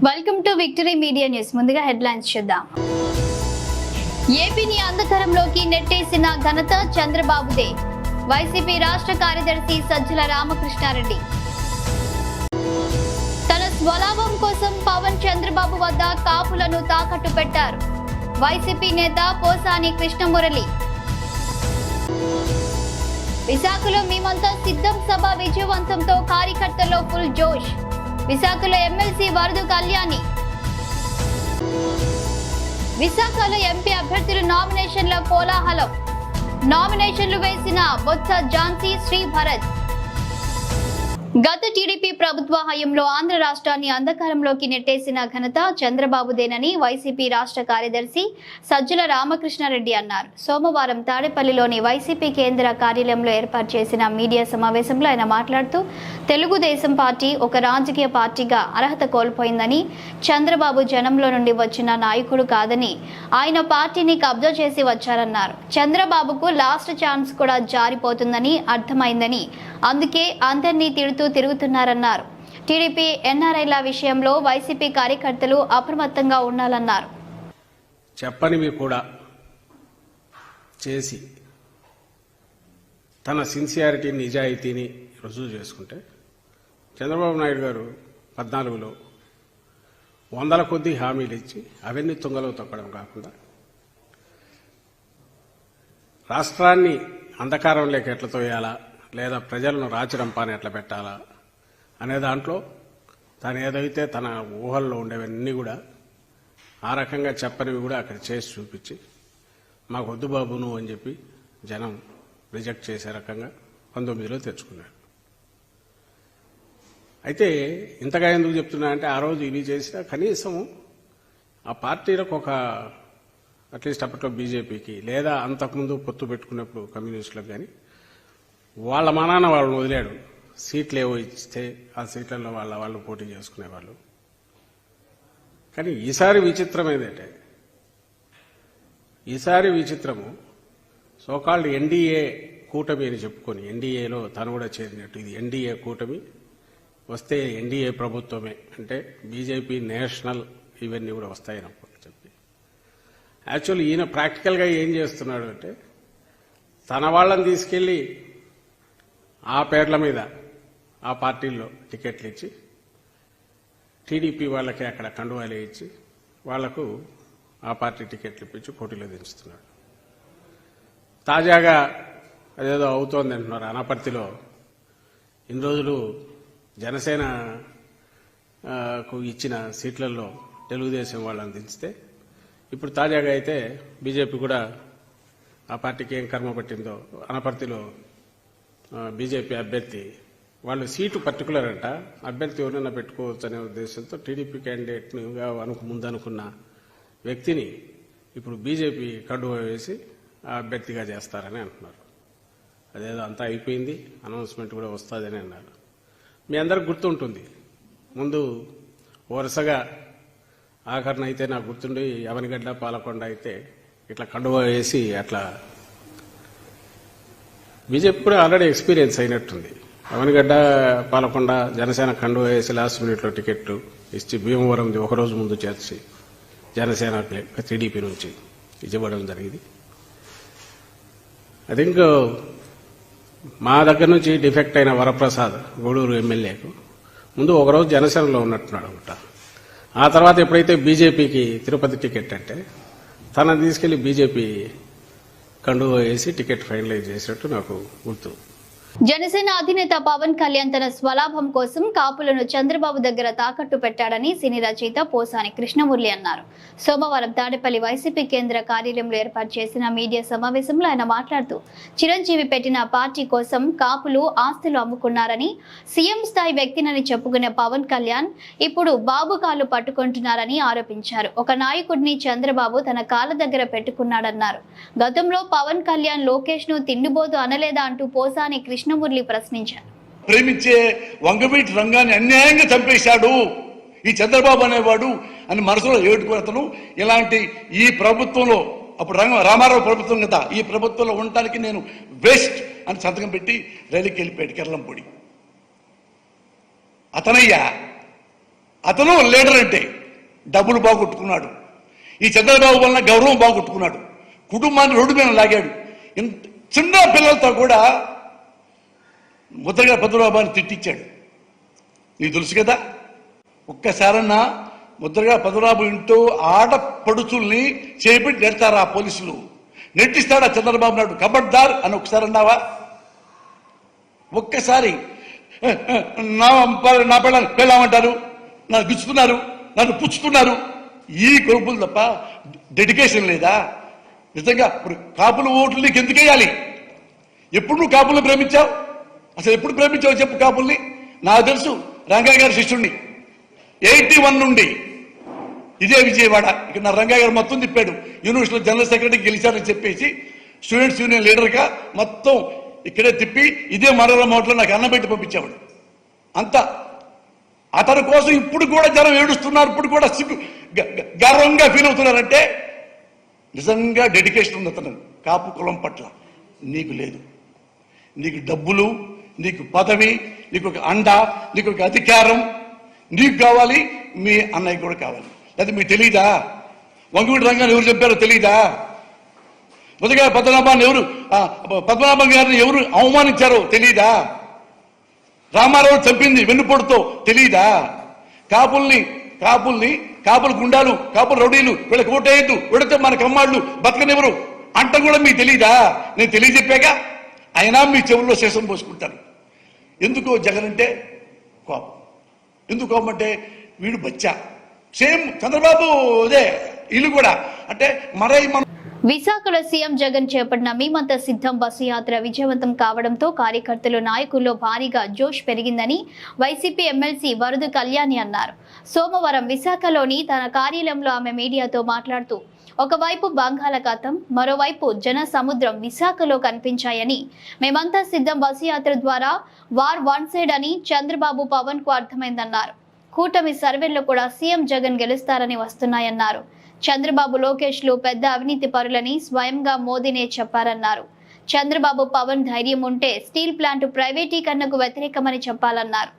Welcome to victory media news. ముందుగా headlines చూద్దాం. ఏపీని అంధకారంలోకి నెట్టేసిన ఘనత చంద్రబాబుదే. వైసీపీ రాష్ట్ర కార్యదర్శి సజ్జల రామకృష్ణారెడ్డి. తన స్వలాభం కోసం పవన్ చంద్రబాబు వద్ద కాపులను తాకట్టు పెట్టారు. వైసీపీ నేత పోసాని కృష్ణమురళి. విశాఖలో మేమంతా సిద్ధం సభ విజయవంతంతో కార్యకర్తల్లో ఫుల్ జోష్. విశాఖలో ఎమ్మెల్సీ వరదు కళ్యాణి. విశాఖలో ఎంపీ అభ్యర్థుల నామినేషన్ల కోలాహలం. నామినేషన్లు వేసిన బొత్స ఝాన్సీ శ్రీ భరత్. గత టీడీపీ ప్రభుత్వ హయాంలో ఆంధ్ర రాష్ట్రాన్ని అంధకారంలోకి నెట్టేసిన ఘనత చంద్రబాబుదేనని వైసీపీ రాష్ట్ర కార్యదర్శి సజ్జల రామకృష్ణారెడ్డి అన్నారు. సోమవారం తాడేపల్లిలోని వైసీపీ కేంద్ర కార్యాలయంలో ఏర్పాటు చేసిన మీడియా సమావేశంలో ఆయన మాట్లాడుతూ తెలుగుదేశం పార్టీ ఒక రాజకీయ పార్టీగా అర్హత కోల్పోయిందని, చంద్రబాబు జనంలో నుండి వచ్చిన నాయకుడు కాదని, ఆయన పార్టీని కబ్జా చేసి వచ్చారన్నారు. చంద్రబాబుకు లాస్ట్ ఛాన్స్ కూడా జారిపోతుందని అర్థమైందని, అందుకే అందరినీ తిరుగుతున్నారన్నారు. టీడీపీ ఎన్ఆర్ఐల విషయంలో వైసీపీ కార్యకర్తలు అప్రమత్తంగా ఉండాలన్నారు. చెప్పనివి కూడా చేసి తన సిన్సియారిటీ నిజాయితీని రుజువు చేసుకుంటే చంద్రబాబు నాయుడు గారు 14లో వందల కొద్దీ హామీలు ఇచ్చి అవన్నీ తుంగలో తొక్కడం కాకుండా రాష్ట్రాన్ని అంధకారంలోకి ఎట్లా తోయాలా, లేదా ప్రజలను రాచిరంపాని ఎట్లా పెట్టాలా అనే దాంట్లో తను ఏదైతే తన ఊహల్లో ఉండేవన్నీ కూడా ఆ రకంగా చెప్పనివి కూడా అక్కడ చేసి చూపించి మాకు వద్దు బాబు నువ్వు అని చెప్పి జనం రిజెక్ట్ చేసే రకంగా 19లో తెచ్చుకున్నాడు. అయితే ఇంతగా ఎందుకు చెప్తున్నా అంటే ఆ రోజు ఇవి చేసినా కనీసం ఆ పార్టీలకు ఒక అట్లీస్ట్ అప్పట్లో బీజేపీకి లేదా అంతకుముందు పొత్తు పెట్టుకున్నప్పుడు కమ్యూనిస్టులకు కానీ వాళ్ళ మానాన్న వాళ్ళని వదిలాడు. సీట్లు ఏవో ఇస్తే ఆ సీట్లలో వాళ్ళు పోటీ చేసుకునేవాళ్ళు. కానీ ఈసారి విచిత్రం ఏంటంటే విచిత్రము సోకాల్డ్ ఎన్డీఏ కూటమి అని చెప్పుకొని ఎన్డీఏలో తను కూడా చేరినట్టు ఇది ఎన్డీఏ కూటమి వస్తే ఎన్డీఏ ప్రభుత్వమే అంటే బీజేపీ నేషనల్ ఇవన్నీ కూడా వస్తాయని చెప్పి యాక్చువల్లీ ఈయన ప్రాక్టికల్గా ఏం చేస్తున్నాడు అంటే తన వాళ్ళని తీసుకెళ్లి ఆ పేర్ల మీద ఆ పార్టీల్లో టికెట్లు ఇచ్చి టీడీపీ వాళ్ళకి అక్కడ కండువాలు ఇచ్చి వాళ్లకు ఆ పార్టీ టికెట్లు ఇప్పించి పోటీలో దించుతున్నాడు. తాజాగా అదేదో అవుతోంది అంటున్నారు. అనపర్తిలో ఇన్ని రోజులు జనసేనకు ఇచ్చిన సీట్లలో తెలుగుదేశం వాళ్ళని దించితే ఇప్పుడు తాజాగా అయితే బీజేపీ కూడా ఆ పార్టీకి ఏం కర్మ పట్టిందో అనపర్తిలో బీజేపీ అభ్యర్థి వాళ్ళు సీటు పర్టికులర్ అంట అభ్యర్థి ఎవరైనా పెట్టుకోవచ్చు అనే ఉద్దేశంతో టీడీపీ క్యాండిడేట్గా ముందనుకున్న వ్యక్తిని ఇప్పుడు బీజేపీ కండువా వేసి ఆ అభ్యర్థిగా చేస్తారని అంటున్నారు. అదేదో అంతా అయిపోయింది, అనౌన్స్మెంట్ కూడా వస్తుందని అన్నారు. మీ అందరికి గుర్తుంటుంది, ముందు వరుసగా ఆఖరణ అయితే నాకు గుర్తుండి అవనిగడ్డ పాలకొండ అయితే ఇట్లా కండువా వేసి అట్లా బీజేపీ కూడా ఆల్రెడీ ఎక్స్పీరియన్స్ అయినట్టుంది. అవనిగడ్డ పాలకొండ జనసేన కండువా వేసి లాస్ట్ మినిట్లో టికెట్లు ఇచ్చి భీమవరం ఒకరోజు ముందు చేర్చి జనసేన టీడీపీ నుంచి ఇవ్వడం జరిగింది. ఐ థింక్ మా దగ్గర నుంచి డిఫెక్ట్ అయిన వరప్రసాద్ గూడూరు ఎమ్మెల్యేకు ముందు ఒకరోజు జనసేనలో ఉన్నట్టున్నాడు అనమాట. ఆ తర్వాత ఎప్పుడైతే బీజేపీకి తిరుపతి టికెట్ అంటే తనని తీసుకెళ్లి బీజేపీ కండువా వేసి టికెట్ ఫైనలైజ్ చేసినట్టు నాకు గుర్తు. జనసేన అధినేత పవన్ కళ్యాణ్ తన స్వలాభం కోసం కాపులను చంద్రబాబు దగ్గర తాకట్టు పెట్టాడని సినీ రచయిత పోసాని కృష్ణమురళి అన్నారు. సోమవారం తాడేపల్లి వైసీపీ కేంద్ర కార్యాలయంలో ఏర్పాటు చేసిన మీడియా సమావేశంలో ఆయన మాట్లాడుతూ చిరంజీవి పెట్టిన పార్టీ కోసం కాపులు ఆస్తులు అమ్ముకున్నారని, సీఎం స్థాయి వ్యక్తినని చెప్పుకునే పవన్ కళ్యాణ్ ఇప్పుడు బాబు కాలు పట్టుకుంటున్నారని ఆరోపించారు. ఒక నాయకుడిని చంద్రబాబు తన కాళ్ళ దగ్గర పెట్టుకున్నాడన్నారు. గతంలో పవన్ కళ్యాణ్ లోకేష్ ను తిండిబోతు అనలేదా అంటూ పోసాని కృష్ణమురళి ప్రశ్నించారు. ప్రేమించే వంగవీటి రంగాన్ని అన్యాయంగా చంపేశాడు ఈ చంద్రబాబు అనేవాడు అని మనసులో ఏడుకుతను. ఇలాంటి ఈ ప్రభుత్వంలో అప్పుడు రామారావు ప్రభుత్వం కదా, ఈ ప్రభుత్వంలో ఉండటానికి నేను వేస్ట్ అని సంతకం పెట్టి రైలుకి వెళ్ళిపోయాడు కెర్లంపొడి. అతనయ్యా అతను లీడర్ అంటే డబ్బులు బాగొట్టుకున్నాడు. ఈ చంద్రబాబు వలన గౌరవం బాగొట్టుకున్నాడు. కుటుంబాన్ని రోడ్డు మీద లాగాడు. చిన్న పిల్లలతో కూడా ముద్రగడ పద్మనాభాన్ని తిట్టించాడు. నీకు తెలుసు కదా. ఒక్కసారన్నా ముద్రగడ పద్మనాభం ఇంటూ ఆడపడుచుల్ని చేపెట్టి నెడతారా పోలీసులు? నెట్టిస్తాడా చంద్రబాబు నాయుడు? కబడ్దార్ అని ఒకసారి అన్నావా? ఒక్కసారి నా పెళ్ళామంటారు, నన్ను గిచ్చుతున్నారు, నన్ను పుచ్చుతున్నారు, ఈ కొడుకులు తప్ప డెడికేషన్ లేదా? నిజంగా ఇప్పుడు కాపుల ఓట్లు నీకు ఎందుకు వేయాలి? ఎప్పుడు నువ్వు కాపుల్ని ప్రేమించావు? అసలు ఎప్పుడు ప్రేమించావు చెప్పు కాపుల్ని? నాకు తెలుసు, రంగయ్య గారి శిష్యుణ్ణి 81 నుండి ఇదే విజయవాడ ఇక్కడ నా రంగయ్య గారు మొత్తం తిప్పాడు. యూనివర్సిటీలో జనరల్ సెక్రటరీ గెలిచారని చెప్పేసి స్టూడెంట్స్ యూనియన్ లీడర్గా మొత్తం ఇక్కడే తిప్పి ఇదే మనోరమ హోటల్లో నాకు అన్నం పెట్టి పంపించేవాడు. అంతా అతని కోసం ఇప్పుడు కూడా జనం ఏడుస్తున్నారు. ఇప్పుడు కూడా గర్వంగా ఫీల్ అవుతున్నారంటే నిజంగా డెడికేషన్ ఉంది అతను కాపు కులం పట్ల. నీకు లేదు. నీకు డబ్బులు, నీకు పదవి, నీకు ఒక అండ, నీకు ఒక అధికారం నీకు కావాలి, మీ అన్నయ్య కూడా కావాలి. అది మీకు తెలీదా? వంగవీటి రంగాన్ని ఎవరు చెప్పారో తెలీదా? మొదటిగా పద్మనాభం గారిని ఎవరు అవమానించారో తెలీదా? రామారావు చంపింది వెన్నుపోటుతో తెలీదా? కాపులు గుండాలు, కాపుల రౌడీలు, వీళ్ళకి ఓటేయద్దు, వీడితే మన కమ్మాళ్ళు బతకనివ్వరు అంట కూడా మీకు తెలీదా? నేను తెలియజెప్పాక అయినా మీ చెవుల్లో శేషం పోసుకుంటారు. ఎందుకో జగన్ అంటే కోపం. ఎందుకు కోపం అంటే వీడు బచ్చా. సేమ్ చంద్రబాబు అదే వీళ్ళు కూడా అంటే మన విశాఖలో సీఎం జగన్ చేపట్టిన మేమంతా సిద్ధం బస్సు యాత్ర విజయవంతం కావడంతో కార్యకర్తలు, నాయకుల్లో భారీగా జోష్ పెరిగిందని వైసీపీ ఎమ్మెల్సీ వరదు కళ్యాణి అన్నారు. సోమవారం విశాఖలోని తన కార్యాలయంలో ఆమె మీడియాతో మాట్లాడుతూ ఒకవైపు బంగాళాఖాతం, మరోవైపు జన సముద్రం విశాఖలో కనిపించాయని, మేమంతా సిద్ధం బస్సు యాత్ర ద్వారా వార్ వన్ సైడ్ అని చంద్రబాబు, పవన్ కు అర్థమైందన్నారు. కూటమి సర్వేల్లో కూడా సీఎం జగన్ గెలుస్తారని వస్తున్నాయన్నారు. చంద్రబాబు, లోకేష్ లు పెద్ద అవినీతి పరులని స్వయంగా మోదీనే చెప్పారన్నారు. చంద్రబాబు, పవన్ ధైర్యం ఉంటే స్టీల్ ప్లాంట్ ప్రైవేటీకరణకు వ్యతిరేకమని చెప్పాలన్నారు.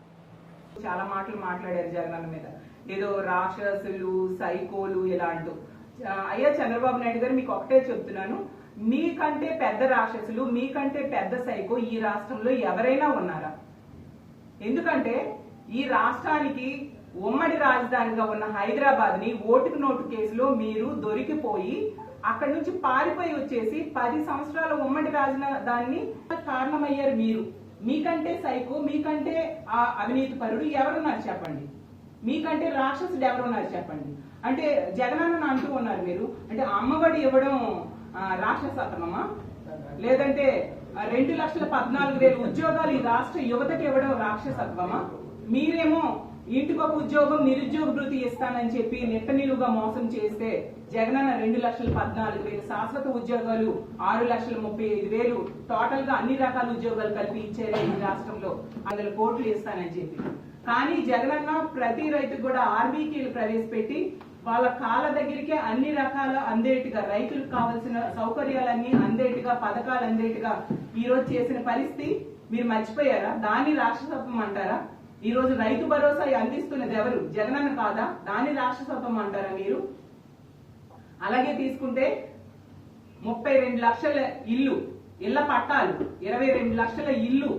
చాలా మాటలు మాట్లాడారు జగన్ మీద, ఏదో రాక్షసులు, సైకోలు ఇలా అంటూ. అయ్యా చంద్రబాబు నాయుడు గారు, మీకు ఒకటే చెప్తున్నాను, మీకంటే పెద్ద రాక్షసులు, మీకంటే పెద్ద సైకో ఈ రాష్ట్రంలో ఎవరైనా ఉన్నారా? ఎందుకంటే ఈ రాష్ట్రానికి ఉమ్మడి రాజధానిగా ఉన్న హైదరాబాద్ ని ఓటుకు నోటు కేసులో మీరు దొరికిపోయి అక్కడి నుంచి పారిపోయి వచ్చేసి 10 సంవత్సరాల ఉమ్మడి రాజధానిని కారణమయ్యారు మీరు. మీకంటే సైకో, మీకంటే అవినీతి పరుడు ఎవరున్నారు చెప్పండి? మీకంటే రాక్షసుడు ఎవరున్నారు చెప్పండి? అంటే జగనన్న అంటూ ఉన్నారు మీరు. అంటే అమ్మఒడి ఇవ్వడం రాక్షసత్వమా? లేదంటే 2,14,000 ఉద్యోగాలు ఈ రాష్ట్ర యువతకి ఇవ్వడం రాక్షసత్వమా? మీరేమో ఇంటికొక ఉద్యోగం, నిరుద్యోగ భృతి ఇస్తానని చెప్పి నిట్టనిలుగా మోసం చేస్తే జగనన్న 2,14,000 శాశ్వత ఉద్యోగాలు, 6,35,000 టోటల్ గా అన్ని రకాల ఉద్యోగాలు కలిపి ఇచ్చారు ఈ రాష్ట్రంలో. 100 కోట్లు ఇస్తానని చెప్పి. కానీ జగనన్న ప్రతి రైతుకు కూడా ఆర్బీకేలు ప్రవేశపెట్టి వాళ్ళ కాళ్ళ దగ్గరికే అన్ని రకాల అందేట్టుగా, రైతులకు కావాల్సిన సౌకర్యాలన్నీ అందేట్టుగా, పథకాలు అందేట్టుగా ఈ రోజు చేసిన పరిస్థితి మీరు మర్చిపోయారా? దాన్ని రాక్షసత్వం అంటారా? ఈ రోజు రైతు భరోసా అందిస్తున్నది ఎవరు? జగనన్న కాదా? దాన్ని రాక్షసత్వం అంటారా మీరు? అలాగే తీసుకుంటే 32 లక్షల ఇళ్ల పట్టాలు, 22 లక్షల ఇల్లు,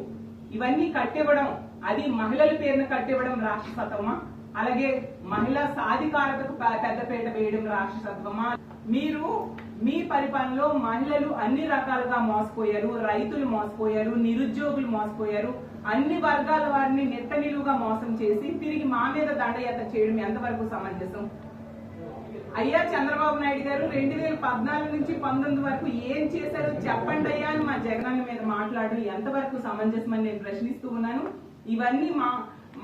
ఇవన్నీ కట్టివ్వడం, అది మహిళల పేరున కట్టివ్వడం రాక్షసత్వమా? అలాగే మహిళా సాధికారతకు పెద్దపీట వేయడం రాక్షసత్వమా? మీరు మీ పరిపాలనలో మహిళలు అన్ని రకాలుగా మోసపోయారు, రైతులు మోసపోయారు, నిరుద్యోగులు మోసపోయారు, అన్ని వర్గాల వారిని నిట్టనిలువుగా మోసం చేసి తిరిగి మా మీద దండయాత్ర చేయడం ఎంతవరకు సమంజసం? అయ్యా చంద్రబాబు నాయుడు గారు 2014 నుంచి 19 వరకు ఏం చేశారో చెప్పండి అయ్యా అని మా జగనన్న మీద మాట్లాడడం ఎంతవరకు సమంజసం అని నేను ప్రశ్నిస్తూ ఉన్నాను. ఇవన్నీ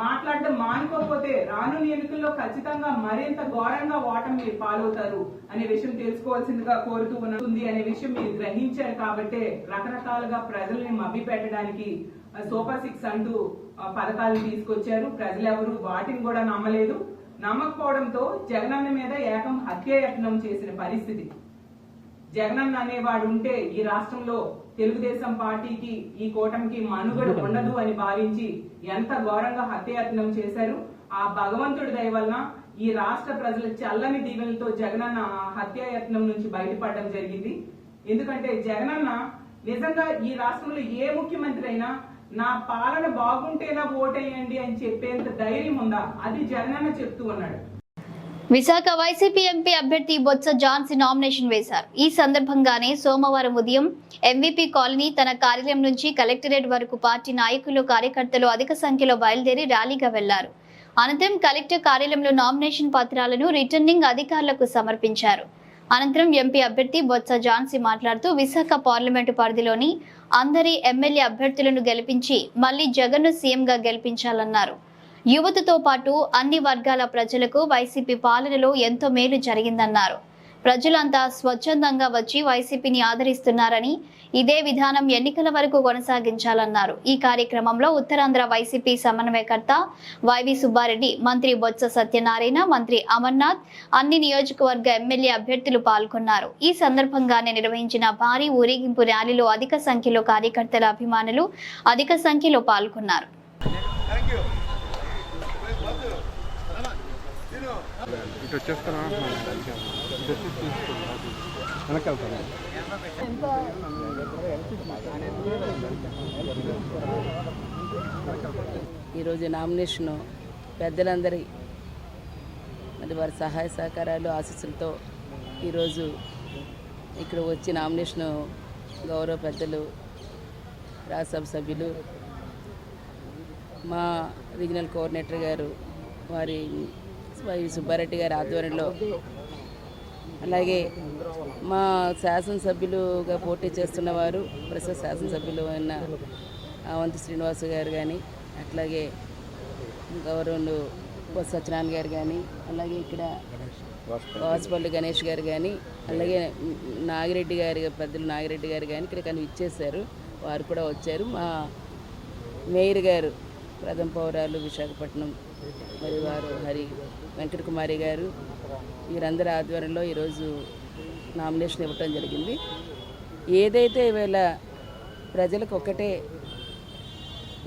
మాట్లాడడం మానుకోకపోతే రానున్న ఎన్నికల్లో ఖచ్చితంగా మరింత ఘోరంగా ఓటమి మీరు పాలవుతారు అనే విషయం తెలుసుకోవాల్సిందిగా కోరుతూ ఉంది అనే విషయం మీరు గ్రహించారు. కాబట్టే రకరకాలుగా ప్రజల్ని మభ్య పెట్టడానికి సూపర్ 6 అంటూ పథకాలు తీసుకొచ్చారు. ప్రజలెవరు వాటిని కూడా నమ్మలేదు. నమ్మకపోవడంతో జగనన్న మీద ఏకం హత్యాయత్నం చేసిన పరిస్థితి. జగనన్న అనేవాడు ఉంటే ఈ రాష్ట్రంలో తెలుగుదేశం పార్టీకి, ఈ కూటమికి మనుగడ ఉండదు అని భావించి ఎంత ఘోరంగా హత్యాయత్నం చేశారు. ఆ భగవంతుడి దయ వలన ఈ రాష్ట్ర ప్రజల చల్లని దీవెనలతో జగనన్న హత్యాయత్నం నుంచి బయటపడడం జరిగింది. ఎందుకంటే జగనన్న నిజంగా ఈ రాష్ట్రంలో ఏ ముఖ్యమంత్రి అయినా నా పాలన బాగుంటేనా ఓటేయండి అని చెప్పేంత ధైర్యం ఉందా? అది జగనన్న చెప్తూ ఉన్నాడు. విశాఖ వైసీపీ ఎంపీ అభ్యర్థి బొత్స ఝాన్సీ నామినేషన్ వేశారు. ఈ సందర్భంగానే సోమవారం ఉదయం ఎంవీపీ కాలనీ తన కార్యాలయం నుంచి కలెక్టరేట్ వరకు పార్టీ నాయకులు కార్యకర్తలు అధిక సంఖ్యలో బయలుదేరి ర్యాలీగా వెళ్లారు. అనంతరం కలెక్టర్ కార్యాలయంలో నామినేషన్ పత్రాలను రిటర్నింగ్ అధికారులకు సమర్పించారు. అనంతరం ఎంపీ అభ్యర్థి బొత్స ఝాన్సీ మాట్లాడుతూ విశాఖ పార్లమెంటు పరిధిలోని అందరి ఎమ్మెల్యే అభ్యర్థులను గెలిపించి మళ్లీ జగన్ను సీఎంగా గెలిపించాలన్నారు. యువతతో పాటు అన్ని వర్గాల ప్రజలకు వైసీపీ పాలనలో ఎంతో మేలు జరిగిందన్నారు. ప్రజలంతా స్వచ్ఛందంగా వచ్చి వైసీపీని ఆదరిస్తున్నారని ఇదే విధానం ఎన్నికల వరకు కొనసాగించాలన్నారు. ఈ కార్యక్రమంలో ఉత్తరాంధ్ర వైసీపీ సమన్వయకర్త వైవి సుబ్బారెడ్డి, మంత్రి బొత్స సత్యనారాయణ, మంత్రి అమర్నాథ్, అన్ని నియోజకవర్గ ఎమ్మెల్యే అభ్యర్థులు పాల్గొన్నారు. ఈ సందర్భంగానే నిర్వహించిన భారీ ఊరేగింపు ర్యాలీలో అధిక సంఖ్యలో కార్యకర్తల అభిమానులు అధిక సంఖ్యలో పాల్గొన్నారు. ఈరోజు నామినేషను పెద్దలందరి మరి వారి సహాయ సహకారాలు ఆశీస్సులతో ఈరోజు ఇక్కడ వచ్చి నామినేషను గౌరవ పెద్దలు రాజ్యసభ సభ్యులు మా రీజనల్ కోఆర్డినేటర్ గారు వారి సుబ్బారెడ్డి గారి ఆధ్వర్యంలో, అలాగే మా శాసనసభ్యులుగా పోటీ చేస్తున్న వారు ప్రస్తుత శాసనసభ్యులు అయిన అవంతి శ్రీనివాసు గారు కానీ, అట్లాగే గౌరవులు సత్యనారాయణ గారు కానీ, అలాగే ఇక్కడ వాసుపల్లి గణేష్ గారు కానీ, అలాగే నాగిరెడ్డి గారి పెద్దలు నాగిరెడ్డి గారు కానీ ఇక్కడ కానీ ఇచ్చేశారు. వారు కూడా వచ్చారు. మా మేయర్ గారు ప్రథమ పౌరాలు విశాఖపట్నం మరి వారు వెంకట కుమారి గారు, వీరందరి ఆధ్వర్యంలో ఈరోజు నామినేషన్ ఇవ్వటం జరిగింది. ఏదైతే ఈవేళ ప్రజలకు ఒకటే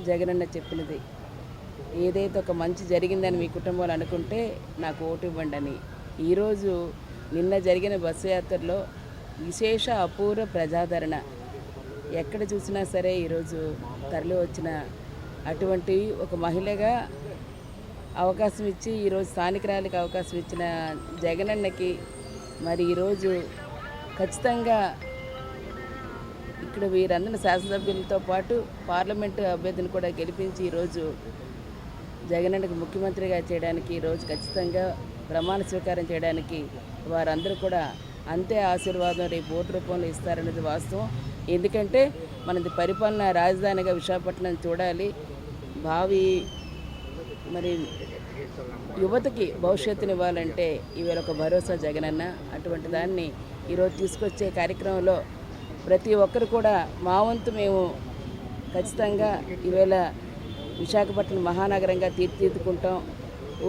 జగనన్న చెప్పినది, ఏదైతే ఒక మంచి జరిగిందని మీ కుటుంబాలు అనుకుంటే నాకు ఓటు ఇవ్వండి అని. ఈరోజు నిన్న జరిగిన బస్సు యాత్రలో విశేష అపూర్వ ప్రజాదరణ, ఎక్కడ చూసినా సరే ఈరోజు తరలి వచ్చిన అటువంటి ఒక మహిళగా అవకాశం ఇచ్చి ఈరోజు స్థానికురాలికి అవకాశం ఇచ్చిన జగనన్నకి మరి ఈరోజు ఖచ్చితంగా ఇక్కడ వీరందరినీ శాసనసభ్యులతో పాటు పార్లమెంటు అభ్యర్థిని కూడా గెలిపించి ఈరోజు జగనన్నకి ముఖ్యమంత్రిగా చేయడానికి ఈరోజు ఖచ్చితంగా ప్రమాణ స్వీకారం చేయడానికి వారందరూ కూడా అంతే ఆశీర్వాదం రేపు ఓటు రూపంలో ఇస్తారనేది వాస్తవం. ఎందుకంటే మనది పరిపాలన రాజధానిగా విశాఖపట్నం చూడాలి. భావి మరి యువతకి భవిష్యత్తుని ఇవ్వాలంటే ఈవేళ ఒక భరోసా జగనన్న. అటువంటి దాన్ని ఈరోజు తీసుకొచ్చే కార్యక్రమంలో ప్రతి ఒక్కరు కూడా మా వంతు మేము ఖచ్చితంగా ఈవేళ విశాఖపట్నం మహానగరంగా తీర్చిదిద్దుకుంటాం.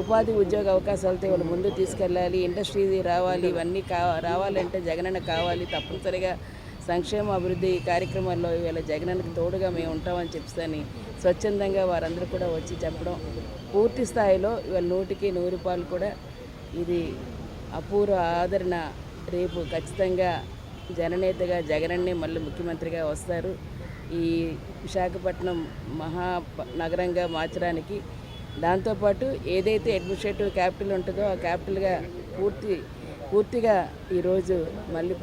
ఉపాధి ఉద్యోగ అవకాశాలతో వాళ్ళు ముందు తీసుకెళ్ళాలి. ఇండస్ట్రీ రావాలి. ఇవన్నీ రావాలంటే జగనన్న కావాలి. తప్పనిసరిగా సంక్షేమ అభివృద్ధి కార్యక్రమాల్లో ఇవాళ జగనన్నకి తోడుగా మేము ఉంటామని చెప్పని స్వచ్ఛందంగా వారందరూ కూడా వచ్చి చెప్పడం పూర్తి స్థాయిలో ఇవాళ 100కి 100 రూపాయలు కూడా ఇది అపూర్వ ఆదరణ. రేపు ఖచ్చితంగా జననేతగా జగనన్నే మళ్ళీ ముఖ్యమంత్రిగా వస్తారు. ఈ విశాఖపట్నం మహానగరంగా మార్చడానికి, దాంతోపాటు ఏదైతే అడ్మినిస్ట్రేటివ్ క్యాపిటల్ ఉంటుందో ఆ క్యాపిటల్గా పూర్తిగా ఈరోజు మళ్ళీ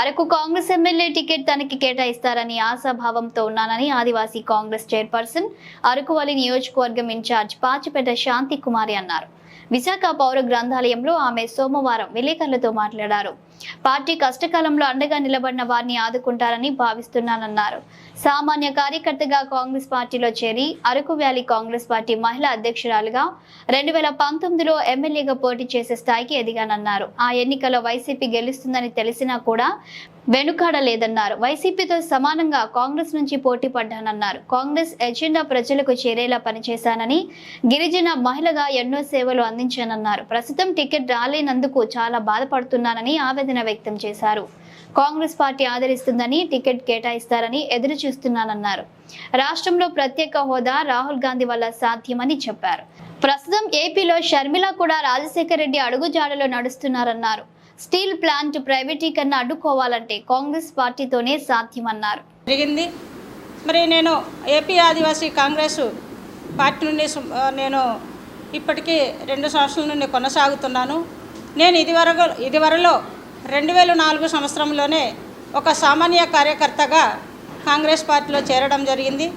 అరకు కాంగ్రెస్ ఎమ్మెల్యే టికెట్ తనకి కేటాయిస్తారని ఆశాభావంతో ఉన్నానని ఆదివాసీ కాంగ్రెస్ చైర్పర్సన్ అరకువల్లి నియోజకవర్గం ఇన్ఛార్జ్ పాచిపేట శాంతి కుమారి అన్నారు. విశాఖ పౌర గ్రంథాలయంలో ఆమె సోమవారం విలేకరులతో మాట్లాడారు. పార్టీ కష్టకాలంలో అండగా నిలబడిన వారిని ఆదుకుంటారని భావిస్తున్నానన్నారు. సామాన్య కార్యకర్తగా కాంగ్రెస్ పార్టీలో చేరి అరకు వ్యాలీ కాంగ్రెస్ పార్టీ మహిళా అధ్యక్షురాలుగా 2019లో ఎమ్మెల్యేగా పోటీ చేసే స్థాయికి ఎదిగానన్నారు. ఆ ఎన్నికల్లో వైసీపీ గెలుస్తుందని తెలిసినా కూడా వెనుకాడలేదన్నారు. వైసీపీతో సమానంగా కాంగ్రెస్ నుంచి పోటీ పడ్డానన్నారు. కాంగ్రెస్ ఎజెండా ప్రజలకు చేరేలా పనిచేశానని, గిరిజన మహిళగా ఎన్నో సేవలు అందించానన్నారు. ప్రస్తుతం టికెట్ రాలేనందుకు చాలా బాధపడుతున్నానని ఆవేదన వ్యక్తం చేశారు. కాంగ్రెస్ పార్టీ ఆదరిస్తుందని, టికెట్ కేటాయిస్తారని ఎదురు చూస్తున్నానన్నారు. రాష్ట్రంలో ప్రత్యేక హోదా రాహుల్ గాంధీ వల్ల సాధ్యమని చెప్పారు. ప్రస్తుతం ఏపీలో షర్మిల కూడా రాజశేఖర రెడ్డి అడుగుజాడలో నడుస్తున్నారన్నారు. స్టీల్ ప్లాంట్ ప్రైవేటీకరణ అడ్డుకోవాలంటే కాంగ్రెస్ పార్టీతోనే సాధ్యమన్నారు. జరిగింది. మరి నేను ఏపీ ఆదివాసీ కాంగ్రెస్ పార్టీ నుండి నేను ఇప్పటికీ 2 సంవత్సరాల నుండి కొనసాగుతున్నాను. నేను ఇదివరలో 2004 సంవత్సరంలోనే ఒక సామాన్య కార్యకర్తగా కాంగ్రెస్ పార్టీలో చేరడం జరిగింది.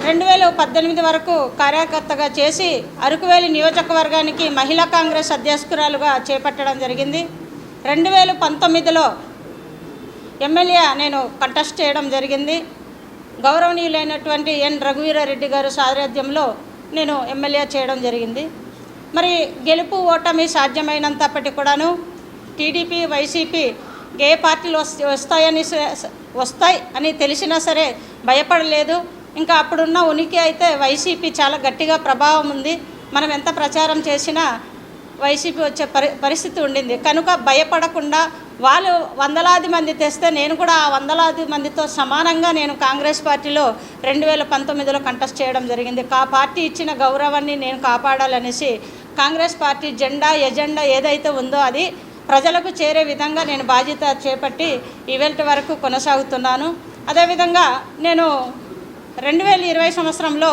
2018 వరకు కార్యకర్తగా చేసి అరకువేలి నియోజకవర్గానికి మహిళా కాంగ్రెస్ అధ్యక్షురాలుగా చేపట్టడం జరిగింది. 2019లో ఎమ్మెల్యే నేను కంటెస్ట్ చేయడం జరిగింది. గౌరవనీయులైనటువంటి ఎన్ రఘువీరారెడ్డి గారు సారథ్యంలో నేను ఎమ్మెల్యే చేయడం జరిగింది. మరి గెలుపు ఓటమి సాధ్యమైనంతప్పటి కూడాను టీడీపీ, వైసీపీ ఏ పార్టీలు వస్తాయి అని తెలిసినా సరే భయపడలేదు. ఇంకా అప్పుడున్న ఉనికి అయితే వైసీపీ చాలా గట్టిగా ప్రభావం ఉంది. మనం ఎంత ప్రచారం చేసినా వైసీపీ వచ్చే పరిస్థితి ఉండింది. కనుక భయపడకుండా వాళ్ళు వందలాది మంది తెస్తే నేను కూడా ఆ వందలాది మందితో సమానంగా నేను కాంగ్రెస్ పార్టీలో 2019లో కంటెస్ట్ చేయడం జరిగింది. పార్టీ ఇచ్చిన గౌరవాన్ని నేను కాపాడాలనేసి కాంగ్రెస్ పార్టీ ఎజెండా ఏదైతే ఉందో అది ప్రజలకు చేరే విధంగా నేను బాధ్యత చేపట్టి ఈవేళ వరకు కొనసాగుతున్నాను. అదేవిధంగా నేను 2020 సంవత్సరంలో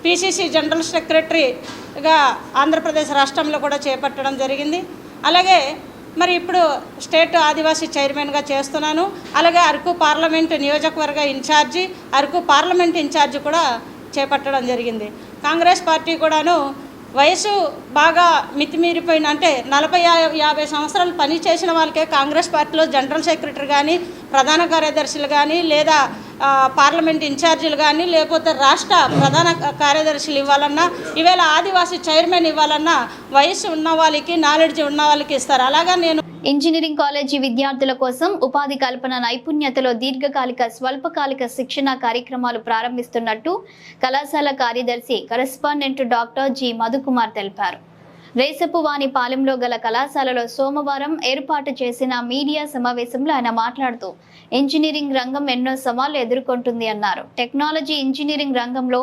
పిసిసి జనరల్ సెక్రటరీగా ఆంధ్రప్రదేశ్ రాష్ట్రంలో కూడా చేపట్టడం జరిగింది. అలాగే మరి ఇప్పుడు స్టేట్ ఆదివాసీ చైర్మన్గా చేస్తున్నాను. అలాగే అరకు పార్లమెంటు నియోజకవర్గ ఇన్ఛార్జి, అరకు పార్లమెంట్ ఇన్ఛార్జి కూడా చేపట్టడం జరిగింది. కాంగ్రెస్ పార్టీ కూడాను వయసు బాగా మితిమీరిపోయిన అంటే 40-50 సంవత్సరాలు పనిచేసిన వాళ్ళకే కాంగ్రెస్ పార్టీలో జనరల్ సెక్రటరీ కానీ, ప్రధాన కార్యదర్శులు కానీ, లేదా పార్లమెంట్ ఇన్ఛార్జీలు కానీ, లేకపోతే రాష్ట్ర ప్రధాన కార్యదర్శులు ఇవ్వాలన్నా, ఈవేళ ఆదివాసీ చైర్మన్ ఇవ్వాలన్నా వయసు ఉన్న వాళ్ళకి, నాలెడ్జ్ ఉన్న వాళ్ళకి ఇస్తారు. అలాగా నేను ఇంజనీరింగ్ కాలేజీ విద్యార్థుల కోసం ఉపాధి కల్పన నైపుణ్యతలో దీర్ఘకాలిక, స్వల్పకాలిక శిక్షణ కార్యక్రమాలు ప్రారంభిస్తున్నట్టు కళాశాల కార్యదర్శి కరెస్పాండెంట్ డాక్టర్ జి మధుకుమార్ తెలిపారు. రేసపువానిపాలెంలో గల కళాశాలలో సోమవారం ఏర్పాటు చేసిన మీడియా సమావేశంలో ఆయన మాట్లాడుతూ ఇంజనీరింగ్ రంగం ఎన్నో సవాళ్లు ఎదుర్కొంటుంది అన్నారు. టెక్నాలజీ ఇంజనీరింగ్ రంగంలో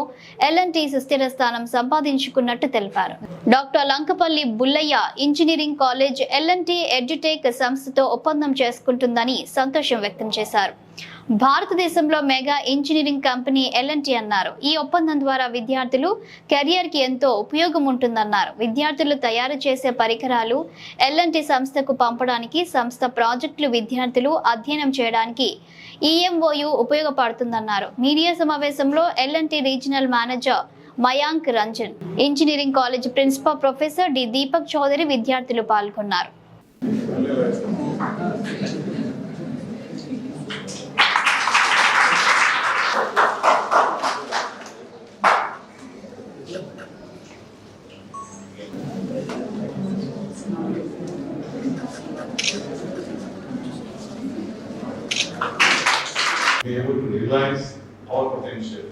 L&T సుస్థిర స్థానం సంపాదించుకున్నట్టు తెలిపారు. Doctor Lankapalli Bullayya engineering college L&T edutech సంస్థతో ఒప్పందం చేసుకుంటుందని సంతోషం వ్యక్తం చేశారు. భారతదేశంలో మెగా ఇంజనీరింగ్ కంపెనీ L&T అన్నారు. ఈ ఒప్పందం ద్వారా విద్యార్థులు కెరియర్ కి ఎంతో ఉపయోగం ఉంటుందన్నారు. విద్యార్థులు తయారు చేసే పరికరాలు L&T సంస్థకు పంపడానికి, సంస్థ ప్రాజెక్టులు విద్యార్థులు అధ్యయనం చేయడానికి EMOU ఉపయోగపడుతుందన్నారు. మీడియా సమావేశంలో L&T regional manager Mayank Ranjan, engineering college principal professor D Deepak Chaudhary విద్యార్థులు పాల్గొన్నారు. Be able to realize our potential.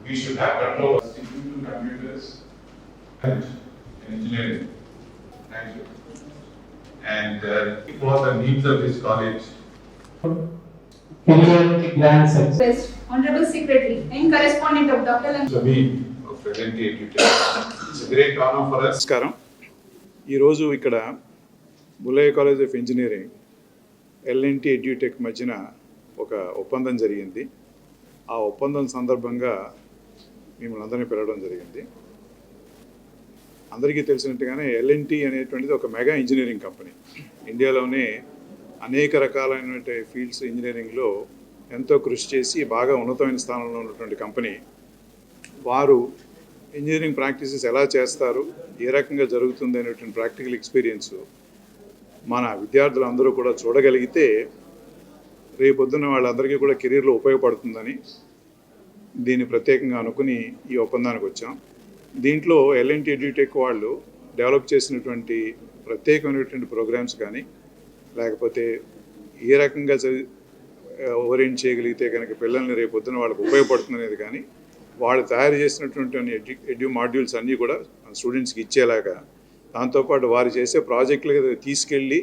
We should have control of Institute of Computers and Engineering. Thank you. And for the needs of this college. Grand success. Honorable Secretary and Correspondent of Dr. Zabeen of L&T Edutech. It's a great honor for us. నమస్కారం. ఈరోజు ఇక్కడ Bullayya college of engineering L&T edutech మధ్యన ఒక ఒప్పందం జరిగింది. ఆ ఒప్పందం సందర్భంగా మిమ్మల్ని అందరినీ పిలవడం జరిగింది. అందరికీ తెలిసినట్టుగానే L&T అనేటువంటిది ఒక మెగా ఇంజనీరింగ్ కంపెనీ. ఇండియాలోనే అనేక రకాలైన ఫీల్డ్స్ ఇంజనీరింగ్లో ఎంతో కృషి చేసి బాగా ఉన్నతమైన స్థానంలో ఉన్నటువంటి కంపెనీ. వారు ఇంజనీరింగ్ ప్రాక్టీసెస్ ఎలా చేస్తారు, ఏ రకంగా జరుగుతుంది అనేటువంటి ప్రాక్టికల్ ఎక్స్పీరియన్స్ మన విద్యార్థులందరూ కూడా చూడగలిగితే రేపొద్దున వాళ్ళందరికీ కూడా కెరీర్లో ఉపయోగపడుతుందని దీన్ని ప్రత్యేకంగా అనుకుని ఈ ఒప్పందానికి వచ్చాం. దీంట్లో L&T ఎడ్యూటెక్ వాళ్ళు డెవలప్ చేసినటువంటి ప్రత్యేకమైనటువంటి ప్రోగ్రామ్స్ కానీ, లేకపోతే ఏ రకంగా ఓరియంట్ చేయగలిగితే కనుక పిల్లల్ని రేపు పొద్దున వాళ్ళకి ఉపయోగపడుతుంది అనేది కానీ వాళ్ళు తయారు చేసినటువంటి ఎడ్యూ మాడ్యూల్స్ అన్నీ కూడా స్టూడెంట్స్కి ఇచ్చేలాగా, దాంతోపాటు వారు చేసే ప్రాజెక్టులు తీసుకెళ్ళి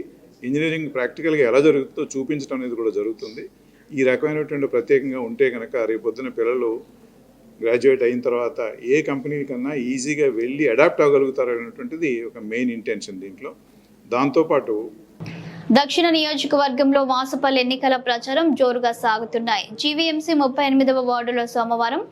ఇంజనీరింగ్ ప్రాక్టికల్గా ఎలా జరుగుతుందో చూపించడం అనేది కూడా జరుగుతుంది. ఈ రకమైనటువంటి ప్రత్యేకంగా ఉంటే కనుక రేపు పొద్దున పిల్లలు గ్రాడ్యుయేట్ అయిన తర్వాత ఏ కంపెనీ కన్నా ఈజీగా వెళ్ళి అడాప్ట్ అవ్వగలుగుతారు అనేటువంటిది ఒక మెయిన్ ఇంటెన్షన్ దీంట్లో. దాంతోపాటు దక్షిణ నియోజకవర్గంలో వాసుపల్లి ఎన్నికల ప్రచారం జోరుగా సాగుతున్నాయి. జీవీఎంసీ 38వ వార్డులో సోమవారం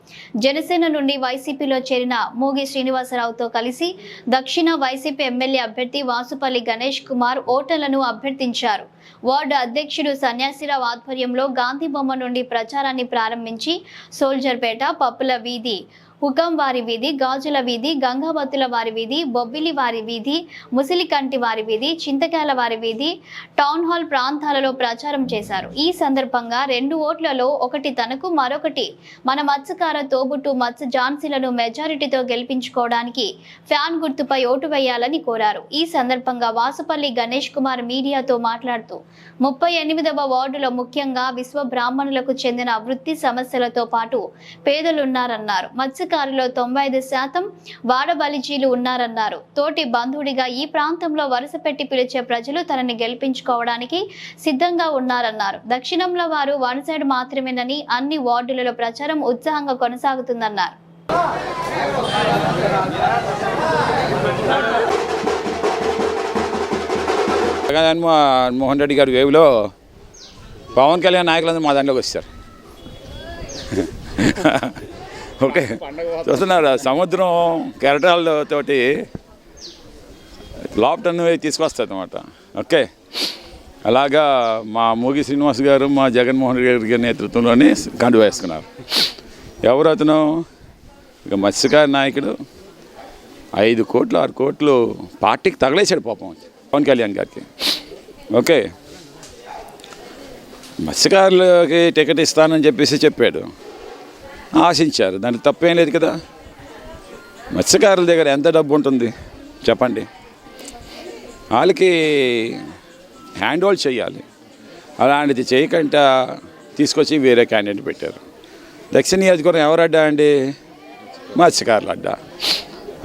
జనసేన నుండి వైసీపీలో చేరిన మూగి శ్రీనివాసరావుతో కలిసి దక్షిణ వైసీపీ ఎమ్మెల్యే అభ్యర్థి వాసుపల్లి గణేష్ కుమార్ ఓటర్లను అభ్యర్థించారు. వార్డు అధ్యక్షుడు సన్యాసిరావు ఆధ్వర్యంలో గాంధీ బొమ్మ నుండి ప్రచారాన్ని ప్రారంభించి సోల్జర్పేట, పప్పుల వీధి, హుకం వారి వీధి, గాజుల వీధి, గంగావతుల వారి వీధి, బొబ్బిలి వారి వీధి, ముసిలికంటి వారి వీధి, చింతకాయల వారి వీధి, టౌన్ హాల్ ప్రాంతాలలో ప్రచారం చేశారు. ఈ సందర్భంగా 2 ఓట్లలో ఒకటి తనకు, మరొకటి మన మత్స్యకార తోబుట్టు మత్స్య ఝాన్సీలను మెజారిటీతో గెలిపించుకోవడానికి ఫ్యాన్ గుర్తుపై ఓటు వేయాలని కోరారు. ఈ సందర్భంగా వాసుపల్లి గణేష్ కుమార్ మీడియాతో మాట్లాడుతూ 38వ వార్డులో ముఖ్యంగా విశ్వ బ్రాహ్మణులకు చెందిన వృత్తి సమస్యలతో పాటు పేదలున్నారన్నారు. మత్స్యకారులో 95% వాడబలిజీలు ఉన్నారన్నారు. తోటి బంధువుడిగా ఈ ప్రాంతంలో వరుస పెట్టి పిలిచే ప్రజలు తనని గెలిపించుకోవడానికి సిద్ధంగా ఉన్నారన్నారు. దక్షిణంలో వారు వన్ సైడ్ మాత్రమేనని అన్ని వార్డులలో ప్రచారం ఉత్సాహంగా కొనసాగుతుందన్నారు. జగన్మోహన్ రెడ్డి గారి వేవ్లో పవన్ కళ్యాణ్ నాయకులందరూ మా దాంట్లోకి వచ్చారు. ఓకే, చూస్తున్నారు సముద్రం కెరటాలతోటి లాప్టన్ తీసుకొస్తుంది అన్నమాట. ఓకే, అలాగా మా మూగి శ్రీనివాస్ గారు మా జగన్మోహన్ రెడ్డి గారి నేతృత్వంలోనే కండు వేసుకున్నారు. ఎవరు అతను? ఇక మత్స్యకార నాయకుడు 5 కోట్లు 6 కోట్లు పార్టీకి తగలేశాడు పాపం పవన్ కళ్యాణ్ గారికి. ఓకే, మత్స్యకారులకి టికెట్ ఇస్తానని చెప్పాడు, ఆశించారు. దానికి తప్పేం లేదు కదా. మత్స్యకారుల దగ్గర ఎంత డబ్బు ఉంటుంది చెప్పండి, వాళ్ళకి హ్యాండ్ హోల్డ్ చేయాలి. అలాంటిది చేయకుండా తీసుకొచ్చి వేరే క్యాండిడేట్ పెట్టారు. దక్షిణ నియోజకవర్గం ఎవరు అడ్డా అండి? మత్స్యకారులు అడ్డా.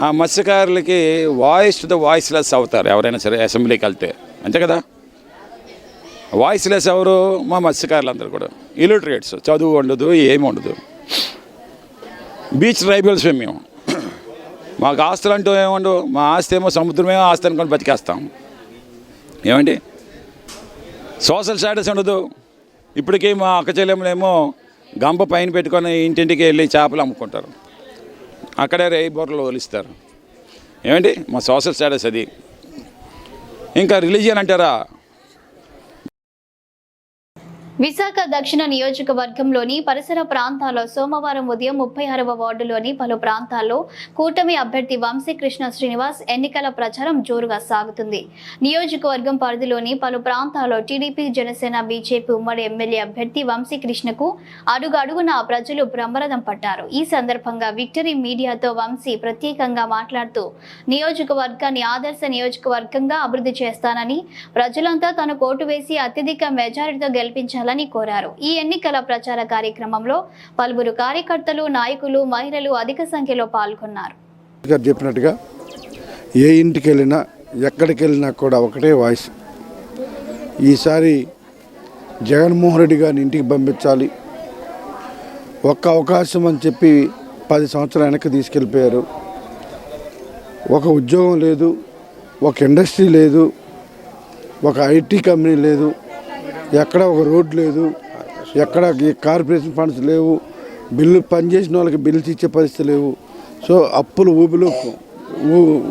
ఆ మత్స్యకారులకి వాయిస్ టు ద వాయిస్లెస్ అవుతారు ఎవరైనా సరే అసెంబ్లీకి వెళ్తే, అంతే కదా. వాయిస్లెస్ ఎవరు? మా మత్స్యకారులు అందరూ కూడా ఇల్లిటరేట్స్, చదువు ఉండదు, ఏమి ఉండదు. బీచ్ ట్రైబల్స్ మేము, మాకు ఆస్తులు అంటూ ఏముండవు. మా ఆస్తి ఏమో సముద్రమేమో ఆస్తి అనుకొని బతికేస్తాం. ఏమండి, సోషల్ స్టేటస్ ఉండదు. ఇప్పటికీ మా అక్క చెల్లెములేమో గంప పైన పెట్టుకొని ఇంటింటికి వెళ్ళి చేపలు అమ్ముకుంటారు, అక్కడే రేయి బొర్రలు వదిలిస్తారు. ఏమండి, మా సోషల్ స్టేటస్ అది. ఇంకా రిలీజియన్ అంటారా? విశాఖ దక్షిణ నియోజకవర్గంలోని పరిసర ప్రాంతాల్లో సోమవారం ఉదయం 36వ వార్డులోని పలు ప్రాంతాల్లో కూటమి అభ్యర్థి వంశీకృష్ణ శ్రీనివాస్ ఎన్నికల ప్రచారం జోరుగా సాగుతుంది. నియోజకవర్గం పరిధిలోని పలు ప్రాంతాల్లో టీడీపీ, జనసేన, బీజేపీ ఉమ్మడి ఎమ్మెల్యే అభ్యర్థి వంశీకృష్ణకు అడుగడుగునా ప్రజలు బ్రహ్మరథం పట్టారు. ఈ సందర్భంగా విక్టరీ మీడియాతో వంశీ ప్రత్యేకంగా మాట్లాడుతూ నియోజకవర్గాన్ని ఆదర్శ నియోజకవర్గంగా అభివృద్ధి చేస్తానని, ప్రజలంతా తనకు ఓటు వేసి అత్యధిక మెజారిటీతో గెలిపించాలని కోరారు. ఈ ఎన్నికల ప్రచార కార్యక్రమంలో పలువురు కార్యకర్తలు, నాయకులు, మహిళలు అధిక సంఖ్యలో పాల్గొన్నారు. చెప్పినట్టుగా ఏ ఇంటికి వెళ్ళినా ఎక్కడికి వెళ్ళినా కూడా ఒకటే వాయిస్. ఈసారి జగన్మోహన్ రెడ్డి గారిని ఇంటికి పంపించాలి, ఒక్క అవకాశం అని చెప్పి 10 సంవత్సరాలు వెనక్కి తీసుకెళ్ళిపోయారు. ఒక ఉద్యోగం లేదు, ఒక ఇండస్ట్రీ లేదు, ఒక ఐటీ కంపెనీ లేదు, ఎక్కడ ఒక రోడ్ లేదు, ఎక్కడ కార్పొరేషన్ ఫండ్స్ లేవు, బిల్లు పనిచేసిన వాళ్ళకి బిల్లు ఇచ్చే పరిస్థితి లేవు. సో అప్పులు ఊబిలో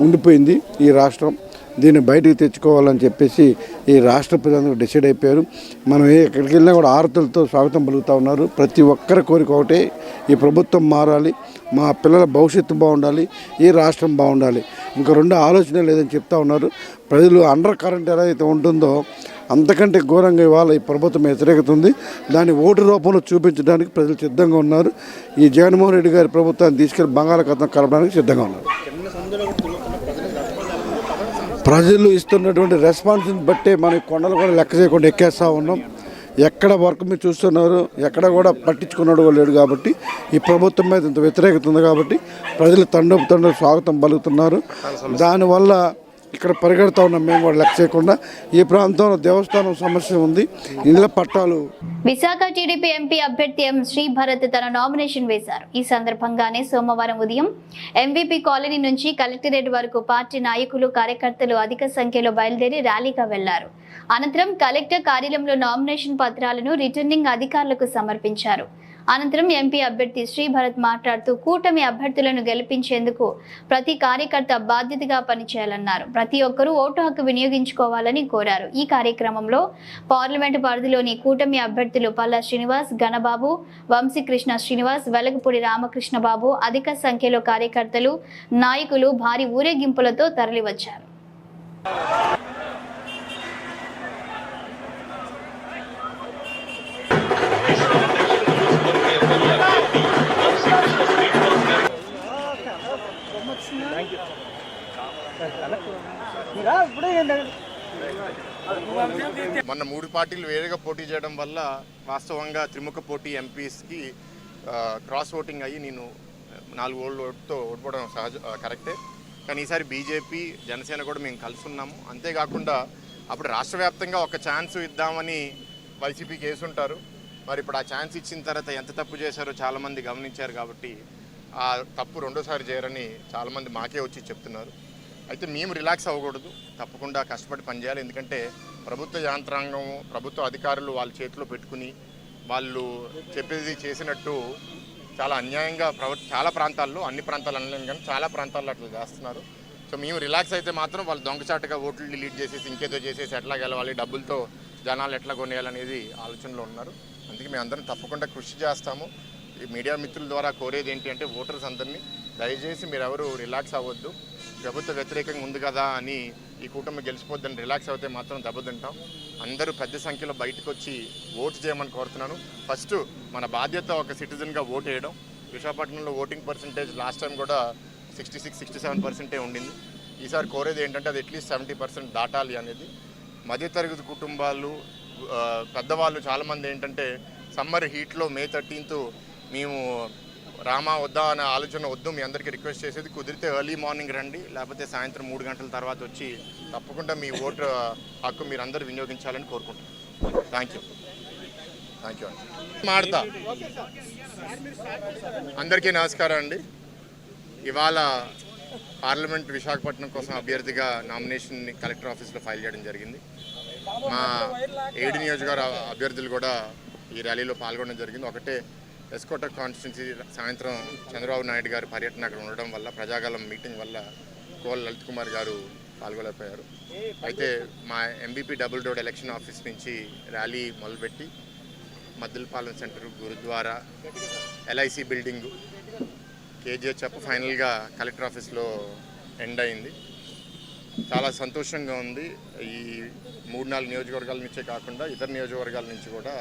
ఉండిపోయింది ఈ రాష్ట్రం. దీన్ని బయటికి తెచ్చుకోవాలని చెప్పేసి ఈ రాష్ట్ర ప్రజలందరూ డిసైడ్ అయిపోయారు. మనం ఎక్కడికి వెళ్ళినా కూడా ఆరతులతో స్వాగతం పలుకుతూ ఉన్నారు. ప్రతి ఒక్కరి కోరిక ఒకటే, ఈ ప్రభుత్వం మారాలి, మా పిల్లల భవిష్యత్తు బాగుండాలి, ఈ రాష్ట్రం బాగుండాలి. ఇంకా 2 ఆలోచన లేదని చెప్తా ఉన్నారు. ప్రజలు అండర్ కరెంట్ ఎలా అయితే ఉంటుందో అంతకంటే ఘోరంగా ఇవాళ ఈ ప్రభుత్వం వ్యతిరేకత ఉంది. దాన్ని ఓటు రూపంలో చూపించడానికి ప్రజలు సిద్ధంగా ఉన్నారు. ఈ జగన్మోహన్ రెడ్డి గారి ప్రభుత్వాన్ని తీసుకెళ్లి బంగాళాఖాతం కలపడానికి సిద్ధంగా ఉన్నారు. ప్రజలు ఇస్తున్నటువంటి రెస్పాన్స్ని బట్టే మనం కొండలు కూడా లెక్క చేయకుండా ఎక్కేస్తూ ఉన్నాం. ఎక్కడ వర్క్ మీరు చూస్తున్నారు, ఎక్కడ కూడా పట్టించుకున్నాడు లేడు. కాబట్టి ఈ ప్రభుత్వం మీద ఇంత వ్యతిరేకత ఉంది కాబట్టి ప్రజలు తండ్రి స్వాగతం పలుకుతున్నారు. దానివల్ల ఇక్కడ పరిగెడతా ఉన్నాం మేము కూడా లెక్క చేయకుండా. ఈ ప్రాంతంలో దేవస్థానం సమస్య ఉంది, ఇళ్ల పట్టాలు. విశాఖ టీడీపీ ఎంపీ అభ్యర్థి ఎం శ్రీభరత్ తన నామినేషన్ వేశారు. ఈ సందర్భంగానే సోమవారం ఉదయం ఎంవీపీ కాలనీ నుంచి కలెక్టరేట్ వరకు పార్టీ నాయకులు కార్యకర్తలు అధిక సంఖ్యలో బయలుదేరి ర్యాలీగా వెళ్లారు. అనంతరం కలెక్టర్ కార్యాలయంలో నామినేషన్ పత్రాలను రిటర్నింగ్ అధికారులకు సమర్పించారు. అనంతరం ఎంపీ అభ్యర్థి శ్రీభరత్ మాట్లాడుతూ కూటమి అభ్యర్థులను గెలిపించేందుకు ప్రతి కార్యకర్త బాధ్యతగా పనిచేయాలన్నారు. ప్రతి ఒక్కరూ ఓటు హక్కు వినియోగించుకోవాలని కోరారు. ఈ కార్యక్రమంలో పార్లమెంటు పరిధిలోని కూటమి అభ్యర్థులు పల్లా శ్రీనివాస్, గణబాబు, వంశీకృష్ణ శ్రీనివాస్, వెలగపూడి రామకృష్ణబాబు, అధిక సంఖ్యలో కార్యకర్తలు, నాయకులు భారీ ఊరేగింపులతో తరలివచ్చారు. మొన్న 3 పార్టీలు వేరేగా పోటీ చేయడం వల్ల వాస్తవంగా త్రిముఖ పోటీ ఎంపీస్కి క్రాస్ ఓటింగ్ అయ్యి నేను 4 ఓట్లతో ఓడిపోవడం కరెక్టే. కానీ ఈసారి బీజేపీ, జనసేన కూడా మేము కలిసి ఉన్నాము. అంతేకాకుండా అప్పుడు రాష్ట్ర వ్యాప్తంగా ఒక ఛాన్స్ ఇద్దామని వైసీపీకి వేసుంటారు. మరి ఇప్పుడు ఆ ఛాన్స్ ఇచ్చిన తర్వాత ఎంత తప్పు చేశారో చాలామంది గమనించారు. కాబట్టి ఆ తప్పు రెండోసారి చేయరని చాలామంది మాకే వచ్చి చెప్తున్నారు. అయితే మేము రిలాక్స్ అవ్వకూడదు, తప్పకుండా కష్టపడి పనిచేయాలి. ఎందుకంటే ప్రభుత్వ యంత్రాంగం, ప్రభుత్వ అధికారులు వాళ్ళ చేతిలో పెట్టుకుని వాళ్ళు చెప్పేది చేసినట్టు చాలా అన్యాయంగా చాలా ప్రాంతాల్లో, అన్ని ప్రాంతాలు అనలేను కానీ చాలా ప్రాంతాల్లో అట్లా చేస్తున్నారు. సో మేము రిలాక్స్ అయితే మాత్రం వాళ్ళు దొంగచాటుగా ఓట్లు డిలీట్ చేసేసి ఇంకేదో చేసేసి ఎట్లా గెలవాలి, డబ్బులతో జనాలు ఎట్లా కొనేయాలనేది ఆలోచనలో ఉన్నారు. అందుకే మేము అందరం తప్పకుండా కృషి చేస్తాము. ఈ మీడియా మిత్రుల ద్వారా కోరేది ఏంటి అంటే ఓటర్స్ అందరినీ దయచేసి మీరు ఎవరు రిలాక్స్ అవ్వద్దు. ప్రభుత్వ వ్యతిరేకంగా ఉంది కదా అని ఈ కూటమి గెలిచిపోద్దని రిలాక్స్ అవుతే మాత్రం దెబ్బతింటాం. అందరూ పెద్ద సంఖ్యలో బయటకు వచ్చి ఓటు చేయమని కోరుతున్నాను. ఫస్ట్ మన బాధ్యత ఒక సిటిజన్గా ఓటు వేయడం. విశాఖపట్నంలో ఓటింగ్ పర్సంటేజ్ లాస్ట్ టైం కూడా 66-67% ఉండింది. ఈసారి కోరేది ఏంటంటే అది అట్లీస్ట్ 70% దాటాలి అనేది. మధ్యతరగతి కుటుంబాలు, పెద్దవాళ్ళు చాలామంది ఏంటంటే సమ్మర్ హీట్లో May 13th మేము రామా వద్దా అనే ఆలోచన వద్దు. మీ అందరికీ రిక్వెస్ట్ చేసేది కుదిరితే ఎర్లీ మార్నింగ్ రండి, లేకపోతే సాయంత్రం 3 గంటల తర్వాత వచ్చి తప్పకుండా మీ ఓటు హక్కు మీరు అందరూ వినియోగించాలని కోరుకుంటున్నాను. థ్యాంక్ యూ అండి. మాడతా అందరికీ నమస్కారం అండి. ఇవాళ పార్లమెంట్ విశాఖపట్నం కోసం అభ్యర్థిగా నామినేషన్ని కలెక్టర్ ఆఫీస్లో ఫైల్ చేయడం జరిగింది. మా 7 నియోజకవర్గ అభ్యర్థులు కూడా ఈ ర్యాలీలో పాల్గొనడం జరిగింది. ఒకటే ఎస్కోట కాన్స్టిట్యున్సీ సాయంత్రం చంద్రబాబు నాయుడు గారి పర్యటన అక్కడ ఉండడం వల్ల, ప్రజాగలం మీటింగ్ వల్ల కోల లలిత్ కుమార్ గారు పాల్గొలేకపోయారు. అయితే మా MBP double door election office నుంచి ర్యాలీ మొదలుపెట్టి Maddilapalem centre, Gurudwara, LIC building, KGH ఫైనల్గా కలెక్టర్ ఆఫీస్లో ఎండ్ అయింది. చాలా సంతోషంగా ఉంది. ఈ 3-4 నియోజకవర్గాల నుంచే కాకుండా ఇతర నియోజకవర్గాల నుంచి కూడా